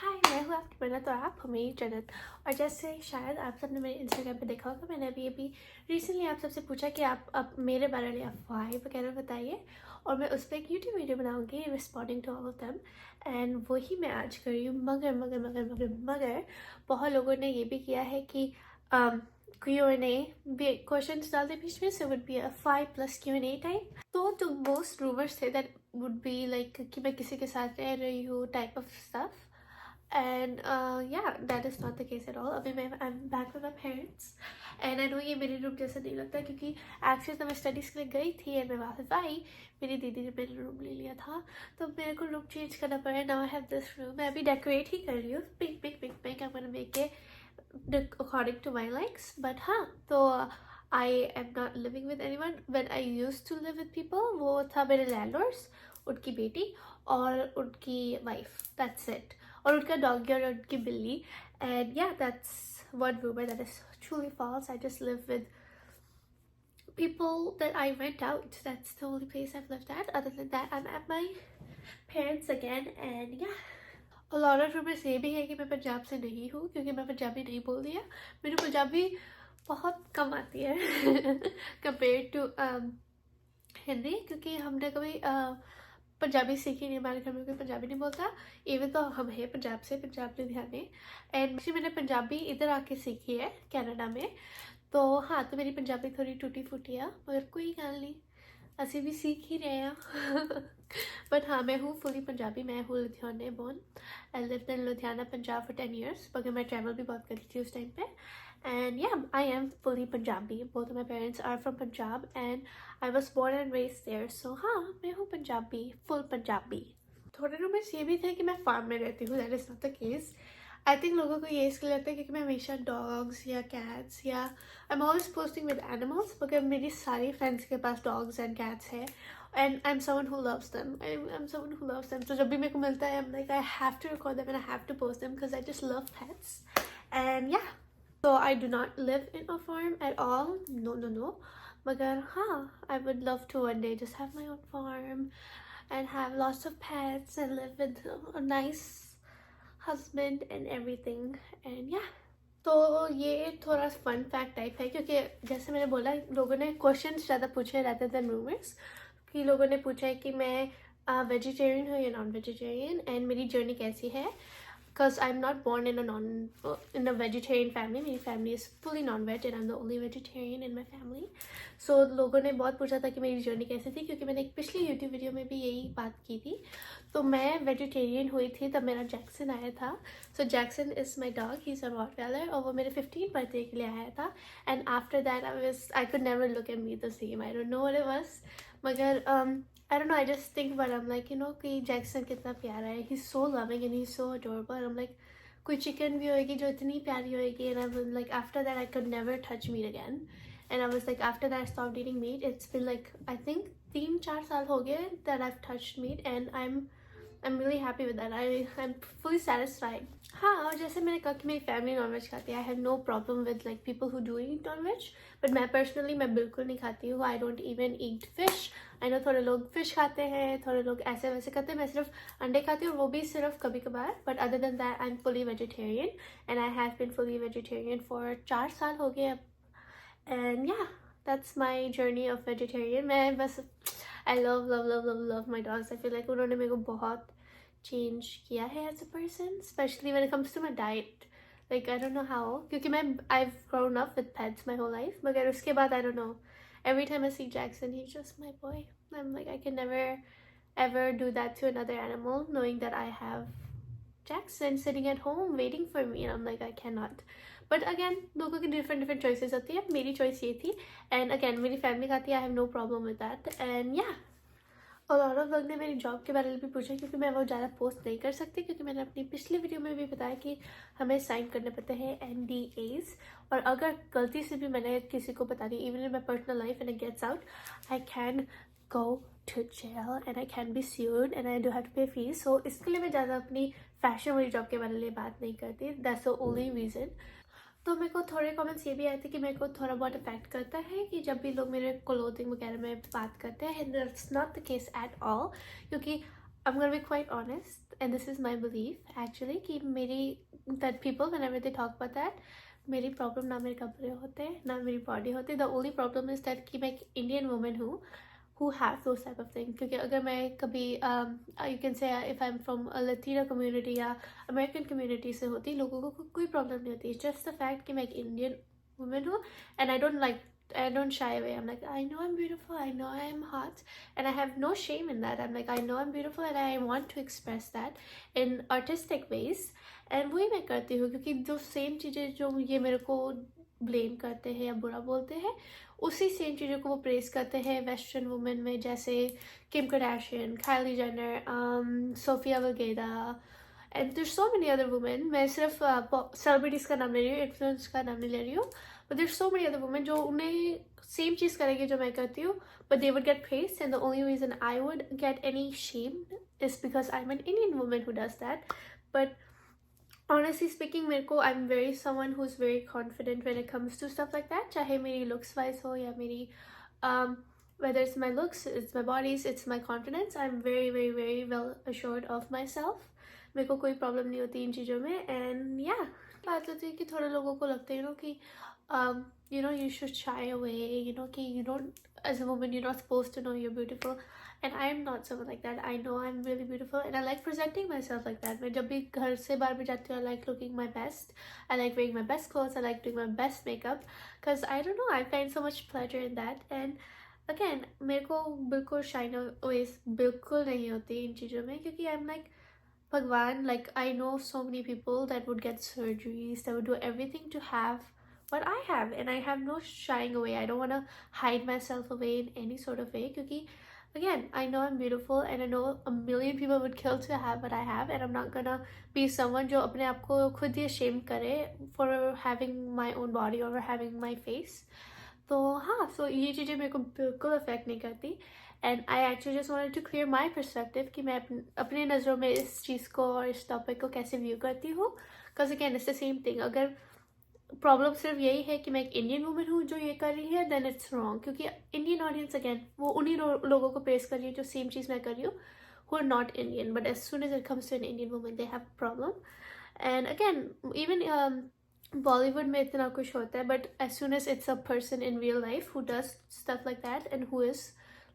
हाय, मैं हूँ आपकी मन्नत और आप हो मेरी जन्नत। और जैसे शायद आप सबने मेरे इंस्टाग्राम पे देखा होगा, मैंने अभी रिसेंटली आप सबसे पूछा कि आप अब मेरे बारे में अफवाहें वगैरह बताइए, और मैं उस पर एक यूट्यूब वीडियो बनाऊंगी responding to all of them. And वही मैं आज कर रही हूँ। मगर मगर मगर मगर मगर बहुत लोगों ने ये भी किया है कि Q&A भी क्वेश्चन डालते बीच में, so would be a 5+ Q&A type. तो जो मोस्ट रूमर्स थे दैट वुड बी लाइक कि मैं किसी के साथ रह रही हूँ type of stuff. And yeah, that is not the case at all. अभी मैं I'm back with my parents and I know ये मेरे रूम जैसा नहीं लगता, क्योंकि एक्चुअली तो मैं स्टडीज़ के लिए गई थी और मैं वापस आई, मेरी दीदी ने मेरा रूम ले लिया था, तो मेरे को रूम चेंज करना पड़ा। Now I have this room. मैं अभी डेकोरेट ही कर रही हूँ, pink pink pink pink. I am gonna make it according to my likes. But हाँ, तो I am not living with anyone. When I used to live with people, वो था मेरे लैंडलॉर्ड्स, उनकी बेटी और उनकी वाइफ, दैट्स इट, और उनका डॉगी और उनकी बिल्ली। And yeah that's one rumor that is truly false. I just live with people that I rent out. That's the only place I've lived at. Other than that, I'm at my parents again. And yeah, a lot of rumors ये भी है कि मैं पंजाब से नहीं हूँ, क्योंकि मैं पंजाबी नहीं बोल रही है। मेरी पंजाबी बहुत कम आती है कंपेयर टू हिंदी, क्योंकि हमने कभी पंजाबी सीखी नहीं। हमारे घर में कोई पंजाबी नहीं बोलता। इवन तो हम हैं पंजाब से, पंजाब लुधियाने। एंड एक्चुअली मैंने पंजाबी इधर आके सीखी है कनाडा में। तो हाँ, तो मेरी पंजाबी थोड़ी टूटी फूटी है, मगर कोई गल नहीं, असी भी सीख ही रहे हैं। बट हाँ, मैं हूँ फुली पंजाबी। मैं हूँ लुधियाने born. I lived in Ludhiana Punjab for 10 years, मगर मैं ट्रैवल भी बहुत करी थी उस टाइम पे। And yeah, I am fully Punjabi. Both of my parents are from Punjab and I was born and raised there. So हाँ, मैं हूँ पंजाबी, full पंजाबी। थोड़े रूमर्स ये भी थे कि मैं फार्म में रहती हूँ। That is not the case. I think लोगों को ये इसलिए लगता है क्योंकि मैं हमेशा डॉग्स या कैट्स या I am always posting with animals, मगर मेरी सारी फ्रेंड्स के पास डॉग्स एंड कैट्स है। And I am someone who loves them. I am someone who loves them. तो जब भी मेरे को मिलता है, I am like I have to record them and I have to post them because I just love pets. And yeah, so I do not live in a farm at all. No, no, no. Magar, हाँ, I would love to one day just have my own farm and have lots of pets and live with a nice husband and everything. And yeah. तो ये थोड़ा fun fact type है, क्योंकि जैसे मैंने बोला, लोगों ने क्वेश्चन ज़्यादा पूछे रहते थे रूमर्स, कि लोगों ने पूछा है कि मैं वेजिटेरियन हूँ या नॉन वेजिटेरियन एंड मेरी जर्नी कैसी है। Because I'm not born in a vegetarian family. मेरी family is fully non-veg and I'm the only vegetarian in my family. So लोगों ने बहुत पूछा था कि मेरी जर्नी कैसी थी, क्योंकि मैंने एक पिछली यूट्यूब वीडियो में भी यही बात की थी। तो मैं वेजिटेरियन हुई थी तब मेरा जैक्सन आया था। So Jackson is my dog, he is a rottweiler, और वो मेरे 15th बर्थडे के लिए आया था। And after that I could never look at me the same. I don't know what it was, मगर I don't know, I just think about it, I'm like, you know, कि Jackson कितना प्यारा है, he's so loving and he's so adorable, and I'm like, कोई chicken भी होएगी जो इतनी प्यारी होएगी, and I'm like, after that I could never touch meat again, and I was like, after that I stopped eating meat. It's been like, I think 3-4 साल हो गए that I've touched meat, and I'm really happy with that. I'm fully satisfied. हाँ, और जैसे मैंने कहा कि मेरी फैमिली नॉनवेज खाती है, I have no problem with like people who do eat nonveg, but मैं पर्सनली मैं बिल्कुल नहीं खाती हूँ। I don't even eat fish. I know थोड़े लोग फिश खाते हैं, थोड़े लोग ऐसे वैसे खाते हैं। मैं सिर्फ अंडे खाती हूँ, वो भी सिर्फ कभी कभार। But other than that I am fully vegetarian and I have been fully vegetarian for 4 साल हो गए अब। And yeah, that's my journey of vegetarian. मैं बस I love love love love love my dogs. I feel like उन्होंने मेरे को बहुत चेंज किया है as a person, especially when it comes to my diet. Like I don't know how, क्योंकि मैं I grown up with pets my whole life, मगर उसके बाद I don't know, every time I see Jackson, he's just my boy. I'm like, I can never ever do that to another animal, knowing that I have Jackson sitting at home waiting for me, and I'm like, I cannot. But again, लोगों की different choices होती है। मेरी choice ये थी, and again मेरी family खाती है, I have no problem with that. And yeah, और और लोग ने मेरी जॉब के बारे में भी पूछा, क्योंकि मैं वो ज़्यादा पोस्ट नहीं कर सकती, क्योंकि मैंने अपनी पिछली वीडियो में भी बताया कि हमें साइन करने पड़ते हैं NDAs, और अगर गलती से भी मैंने किसी को बता दी, even in my personal life and it gets out, I can go to jail and I can be sued and I do have to pay fees. So इसके लिए मैं ज़्यादा अपनी फैशन वाली जॉब के बारे में बात नहीं करती। That's the only reason. तो मेरे को थोड़े कमेंट्स ये भी आए थे कि मेरे को थोड़ा बहुत इफेक्ट करता है कि जब भी लोग मेरे क्लोथिंग वगैरह में बात करते हैं। That's not the case at all, क्योंकि I am gonna be quite honest and this is my belief actually, कि मेरी that people whenever they talk about that, मेरी प्रॉब्लम ना मेरे कपड़े होते ना मेरी बॉडी होती. The only problem is that कि मैं एक इंडियन वुमेन हूँ who have those type of things. क्योंकि अगर मैं कभी you can say if I'm from a Latino community या American community से होती, लोगों को कोई प्रॉब्लम नहीं होती. It's just the fact कि मैं एक इंडियन वुमेन हूँ and I don't shy away. I'm like, I know I'm beautiful, I know I'm hot, and I have no shame in that. I'm like, I know I'm beautiful and I want to express that in artistic ways. And वही मैं करती हूँ, क्योंकि जो same चीज़ें जो ये मेरे को ब्लेम करते हैं या बुरा बोलते हैं, उसी सेम चीज़ों को वो प्रेस करते हैं वेस्टर्न वुमेन में, जैसे Kim Kardashian, Kylie Jenner, Sofia Vergara, and there so many other women. मैं सिर्फ सेलिब्रिटीज़ का नाम ले रही हूँ, इन्फ्लुएंस का नाम नहीं ले रही हूँ, but there so many other women जो उन्हें सेम चीज़ करेंगे जो मैं करती हूँ, but they would get praised, and the only reason I would get any shame is because I'm an Indian woman who does that. But honestly speaking, मेरे को I'm very someone who's very confident when it comes to stuff like that. चाहे मेरी looks wise हो या मेरी whether it's my looks, it's my bodies, it's my confidence, I'm very very very well assured of myself. मेरे को कोई problem नहीं होती इन चीज़ों में. एंड या बात होती है कि थोड़े लोगों को लगता है कि you should shy away, कि you don't, as a woman you're not supposed to know you're beautiful. And I'm not someone like that. I know I'm really beautiful and I like presenting myself like that. मैं जब भी घर से बाहर भी जाती हूँ, I like looking my best, I like wearing my best clothes, I like doing my best makeup, because I don't know, I find so much pleasure in that. And again, मेरे को बिल्कुल shine away बिल्कुल नहीं होती इन चीज़ों में, क्योंकि I'm like, भगवान, like I know so many people that would get surgeries, that would do everything to have what I have, and I have no shying away. I don't want to hide myself away in any sort of way, क्योंकि again, I know I'm beautiful and I know a million people would kill to have what I have, and I'm not gonna be someone जो अपने आप को खुद ही shame करे for having my own body or having my face. तो हाँ, so ये चीज़ें मेरे को बिल्कुल affect नहीं करती. And I actually just wanted to clear my perspective कि मैं अपने नज़रों में इस चीज़ को और इस टॉपिक को कैसे व्यू करती हूँ. Because again, it's the same thing. अगर प्रॉब्लम सिर्फ यही है कि मैं एक इंडियन वुमेन हूँ जो ये कर रही है, देन इट्स रॉन्ग. क्योंकि इंडियन ऑडियंस अगेन वो उन्हीं लोगों को प्रेस कर रही है जो सेम चीज़ मैं कर रही हूँ, who are not Indian. But as soon as it comes to an Indian woman, they have problem. And again, even Bollywood में इतना कुछ होता है, but as soon as it's a person in real life who does stuff like that and who is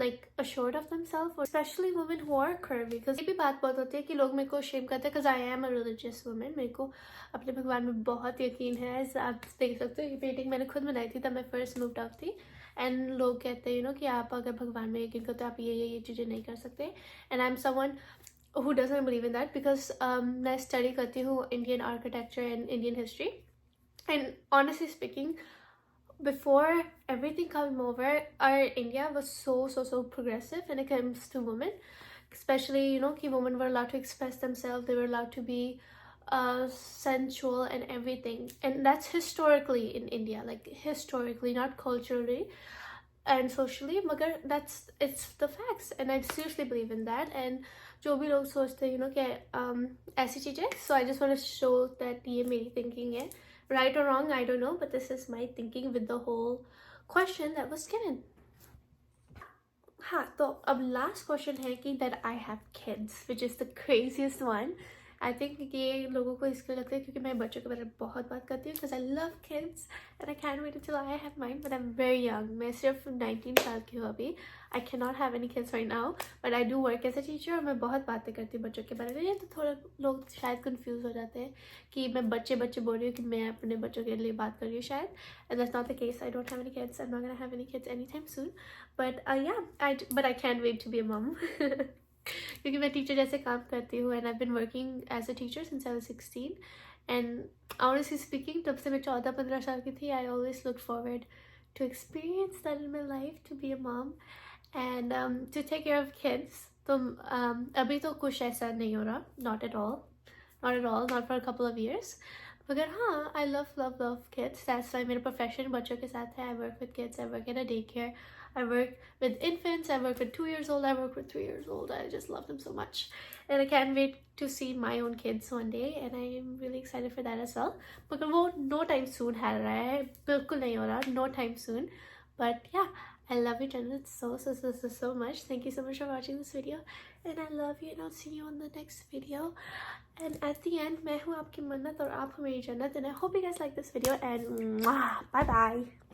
like assured of themselves, or especially women who are curvy, because ये भी बात बहुत होती है कि लोग मेरे को शेम करते हैं, because I am a religious woman. मेरे को अपने भगवान में बहुत यकीन है. आप देख सकते हो, ये पेंटिंग मैंने खुद बनाई थी तब मैं फर्स्ट मूव्ड आउट थी. एंड लोग कहते हैं कि आप अगर भगवान में यकीन करते हो आप ये चीज़ें नहीं कर सकते. And I am someone who doesn't believe in that, because मैं स्टडी करती हूँ Indian architecture and Indian history. And honestly speaking, before everything coming over, our India was so progressive when it comes to women, especially कि women were allowed to express themselves, they were allowed to be sensual and everything. And that's historically in India, like historically, not culturally and socially, magar it's the facts, and I seriously believe in that. And जो भी लोग सोचते हैं कि ऐसी चीज़ें, so I just want to show that ये मेरी thinking है. Right or wrong, I don't know, but this is my thinking with the whole question that was given. हाँ, तो अब last question है कि that I have kids, which is the craziest one. I think ये लोगों को इसलिए लगता है क्योंकि मैं बच्चों के बारे में बहुत बात करती हूँ, because I love kids and I can't wait until I have mine, but I'm very young. मैं सिर्फ 19 साल की हूँ अभी. I cannot have any kids right now, but I do work as a teacher और मैं बहुत बातें करती हूँ बच्चों के बारे में. तो थोड़े लोग शायद confuse हो जाते हैं कि मैं बच्चे बोल रही हूँ कि मैं अपने बच्चों के लिए बात कर रही हूँ शायद. And that's not the case. I don't have any kids. I'm not gonna have any kids anytime soon. But but I can't wait to be a mom. क्योंकि मैं टीचर जैसे काम करती हूँ, and I've been working as a teacher since I was 16. And honestly speaking, तब से मैं 14-15 साल की थी, I always looked forward to experience that in my life, to be a mom and to take care of kids. तो अभी तो कुछ ऐसा नहीं हो रहा, not at all, not for a couple of years. मगर हाँ, I love kids. That's why मेरा profession बच्चों के साथ है. I work with kids, I work in a daycare, I work with infants, I work with 2 years old, I work with 3 years old. I just love them so much. And I can't wait to see my own kids one day, and I am really excited for that as well. मगर वो no time soon है रहा है, बिल्कुल नहीं हो रहा, no time soon. But yeah, I love you Jannat so much. Thank you so much for watching this video and I love you and I'll see you on the next video. And at the end, मैं हूँ आपकी मन्नत और आप हो मेरी जन्नत. And I hope you guys like this video and bye bye.